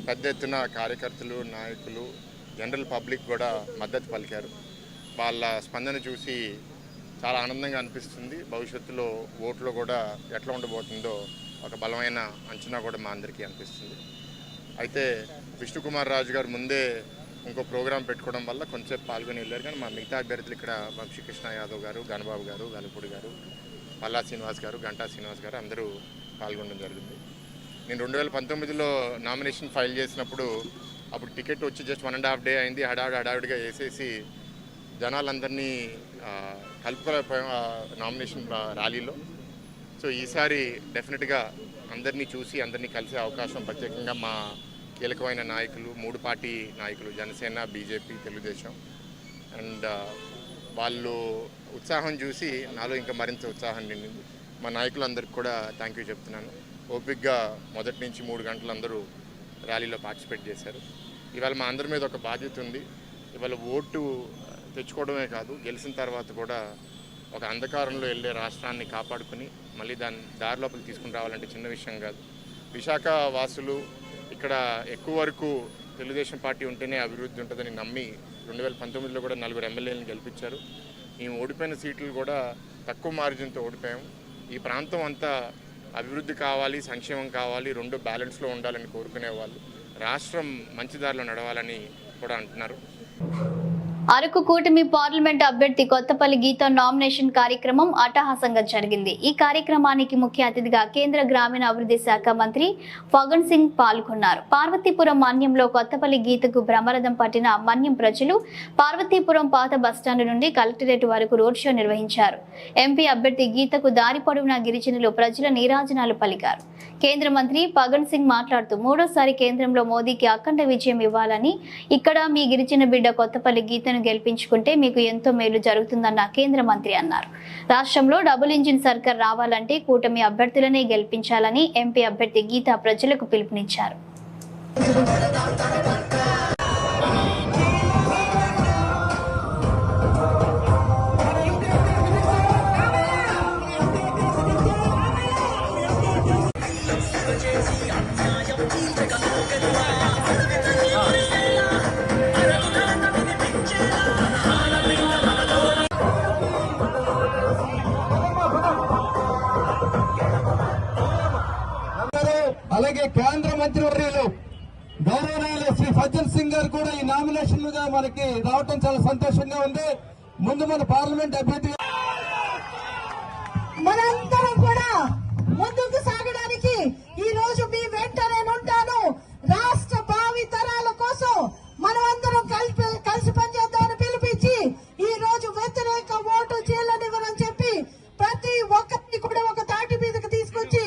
పెద్ద ఎత్తున కార్యకర్తలు, నాయకులు, జనరల్ పబ్లిక్ కూడా మద్దతు పలికారు. వాళ్ళ స్పందన చూసి చాలా ఆనందంగా అనిపిస్తుంది. భవిష్యత్తులో ఓట్లో కూడా ఎట్లా ఉండబోతుందో ఒక బలమైన అంచనా కూడా మా అందరికీ అనిపిస్తుంది. అయితే విష్ణుకుమార్ రాజు గారు ముందే ఇంకో ప్రోగ్రాం పెట్టుకోవడం వల్ల కొంచెం పాల్గొని వెళ్ళారు. కానీ మా మిగతా అభ్యర్థులు ఇక్కడ వంశీకృష్ణ యాదవ్ గారు, గణబాబు గారు, వెలపూడి గారు, పల్లా శ్రీనివాస్ గారు, గంటా శ్రీనివాస్ గారు అందరూ పాల్గొనడం జరిగింది. నేను 2019లో నామినేషన్ ఫైల్ చేసినప్పుడు అప్పుడు టికెట్ వచ్చి జస్ట్ 1.5 day అయింది. హడావిడిగా వేసేసి జనాలందరినీ కలుపుకోలేకపోయాం నామినేషన్ ర్యాలీలో. సో ఈసారి డెఫినెట్గా అందరినీ చూసి అందరినీ కలిసే అవకాశం, ప్రత్యేకంగా మా కీలకమైన నాయకులు, 3 పార్టీ నాయకులు, జనసేన, బీజేపీ, తెలుగుదేశం, అండ్ వాళ్ళు ఉత్సాహం చూసి నాలో ఇంకా మరింత ఉత్సాహం నిండింది. మా నాయకులందరికీ కూడా థ్యాంక్ యూ చెప్తున్నాను. ఓపిక్గా మొదటి నుంచి 3 గంటలు అందరూ ర్యాలీలో పార్టిసిపేట్ చేశారు. ఇవాళ మా అందరి మీద ఒక బాధ్యత ఉంది. ఇవాళ ఓటు తెచ్చుకోవడమే కాదు, గెలిచిన తర్వాత కూడా ఒక అంధకారంలో వెళ్ళే రాష్ట్రాన్ని కాపాడుకుని మళ్ళీ దాన్ని దారి లోపలికి తీసుకుని రావాలంటే చిన్న విషయం కాదు. విశాఖ వాసులు ఇక్కడ ఎక్కువ వరకు తెలుగుదేశం పార్టీ ఉంటేనే అభివృద్ధి ఉంటుందని నమ్మి 2019లో కూడా 4 ఎమ్మెల్యేలను గెలిపించారు. మేము ఓడిపోయిన సీట్లు కూడా తక్కువ మార్జిన్తో ఓడిపోయాము. ఈ ప్రాంతం అంతా అభివృద్ధి కావాలి, సంక్షేమం కావాలి, రెండు బ్యాలెన్స్లో ఉండాలని కోరుకునే వాళ్ళు, రాష్ట్రం మంచి దారిలో నడవాలని కూడా అంటున్నారు. అరకు కూటమి పార్లమెంట్ అభ్యర్థి కొత్తపల్లి గీత నామినేషన్ కార్యక్రమం అట్టహాసంగా జరిగింది. ఈ కార్యక్రమానికి ముఖ్య అతిథిగా కేంద్ర గ్రామీణ అభివృద్ధి శాఖ మంత్రి ఫగన్ సింగ్ పాల్గొన్నారు. పార్వతీపురం మన్యంలో కొత్తపల్లి గీతకు బ్రహ్మరథం పట్టిన మన్యం ప్రజలు పార్వతీపురం పాత బస్టాండ్ నుండి కలెక్టరేట్ వరకు రోడ్ షో నిర్వహించారు. ఎంపీ అభ్యర్థి గీతకు దారి పొడవునా గిరిజనులు ప్రజల నీరాజనాలు పలికారు. కేంద్ర మంత్రి ఫగన్ సింగ్ మాట్లాడుతూ మూడోసారి కేంద్రంలో మోదీకి అఖండ విజయం ఇవ్వాలని, ఇక్కడ మీ గిరిజన బిడ్డ కొత్తపల్లి గీతను గెలిపించుకుంటే మీకు ఎంతో మేలు జరుగుతుందన్న కేంద్ర మంత్రి అన్నారు. రాష్ట్రంలో డబుల్ ఇంజిన్ సర్కార్ రావాలంటే కూటమి అభ్యర్థులనే గెలిపించాలని ఎంపీ అభ్యర్థి గీత ప్రజలకు పిలుపునిచ్చారు. అలాగే కేంద్ర మంత్రివర్యులు గౌరవనీయులు శ్రీ ఫగన్ సింగ్ గారు కూడా ఈ నామినేషన్ గా మనకి రావటం చాలా సంతోషంగా ఉంది. ముందు మన పార్లమెంట్ అభ్యర్థిగా మనందరం కూడా ముందుకు సాగడానికి ఈ రోజు మీ వెంట నేను ఉంటాను. రాష్ట్ర భావి తరాల కోసం మనమందరం కలిసి పనిచేద్దామని పిలిపించి ఈ రోజు వ్యతిరేక ఓటు చీలనివ్వరని చెప్పి ప్రతి ఒక్కరిని కూడా ఒక తాటి మీదకి తీసుకొచ్చి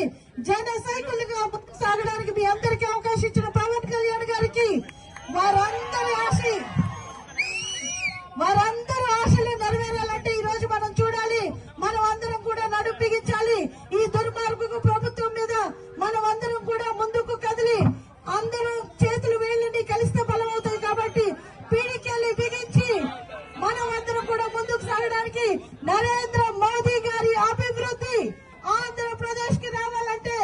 జన సైకిల్గా ముందుకు సాగడానికి మీ అందరికీ అవకాశం ఇచ్చిన పవన్ కళ్యాణ్ గారికి వారందరి ఆశలు నెరవేరాలంటే ఈ రోజు మనం చూడాలి. మనం అందరం కూడా నడుము బిగించాలి. ఈ దుర్మార్గపు ప్రభుత్వం మీద మనం అందరం కూడా ముందుకు కదిలి అందరూ చేతులు వేళ్ళని కలిస్తే బలం అవుతాయి. కాబట్టి పీడికెళ్ళి బిగించి మనం అందరం కూడా ముందుకు సాగడానికి నరేంద్ర మోదీ గారి అభివృద్ధి ఆంధ్రప్రదేశ్ కి రావాలంటే,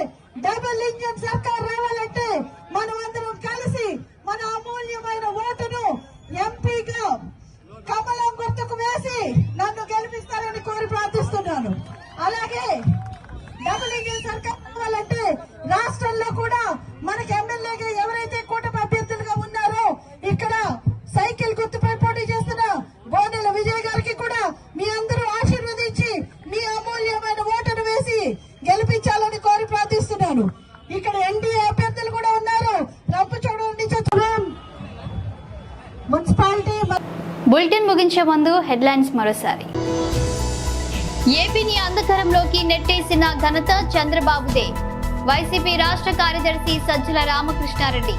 డబుల్ ఇంజన్ సర్కార్ రావాలంటే మనం అందరం కలిసి మన అమూల్యమైన ఓటును ఎంపీగా కమలం గుర్తుకు వేసి నన్ను గెలిపిస్తారని కోరి ప్రార్థిస్తున్నాను. అలాగే డబుల్ ఇంజన్ సర్కార్ రావాలంటే రాష్ట్రంలో కూడా మనకి ఎమ్మెల్యేగా ఎవరైతే కూటమి అభ్యర్థులుగా ఉన్నారో ఇక్కడ సైకిల్ గుర్తుపై పోటీ చేస్తున్న బోనెల విజయ్ గారికి కూడా మీ అందరూ ఆశీర్వదించి మీ అమూల్యమైన ఓటును వేసి గెలిపించాలని కోరి ప్రార్థిస్తున్నాను. ఇక్కడ ఎన్డీఏ అభ్యర్థులు కూడా ఉన్నారు. రంపచోడవరం మున్సిపాలిటీ. బులెటిన్ ముగించే ముందు హెడ్లైన్స్ మరోసారి. ఏపీని అంధకారంలోకి నెట్టేసిన ఘనత చంద్రబాబుదే. వైసీపీ రాష్ట్ర కార్యదర్శి సజ్జల రామకృష్ణారెడ్డి.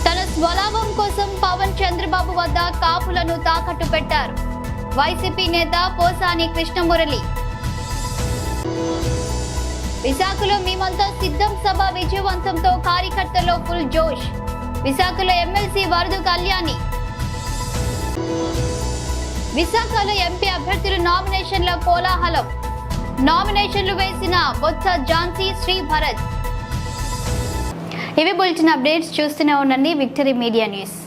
తన స్వలాభం కోసం పవన్ చంద్రబాబు వద్ద కాపులను తాకట్టు పెట్టారు. వైసీపీ నేత పోసాని కృష్ణమురళి. విశాఖలో మేమంతా సిద్ధం సభ విజయవంతంతో కార్యకర్తల్లో ఫుల్ జోష్. విశాఖలో ఎమ్మెల్సీ వరదు కళ్యాణి. విశాఖలో ఎంపీ అభ్యర్థుల నామినేషన్ల కోలాహలం. నామినేషన్లు వేసిన బొత్స ఝాన్సీ, శ్రీ భరత్. ఇవి బులెటిన్ అప్డేట్స్. చూస్తూనే ఉండండి విక్టరీ మీడియా న్యూస్.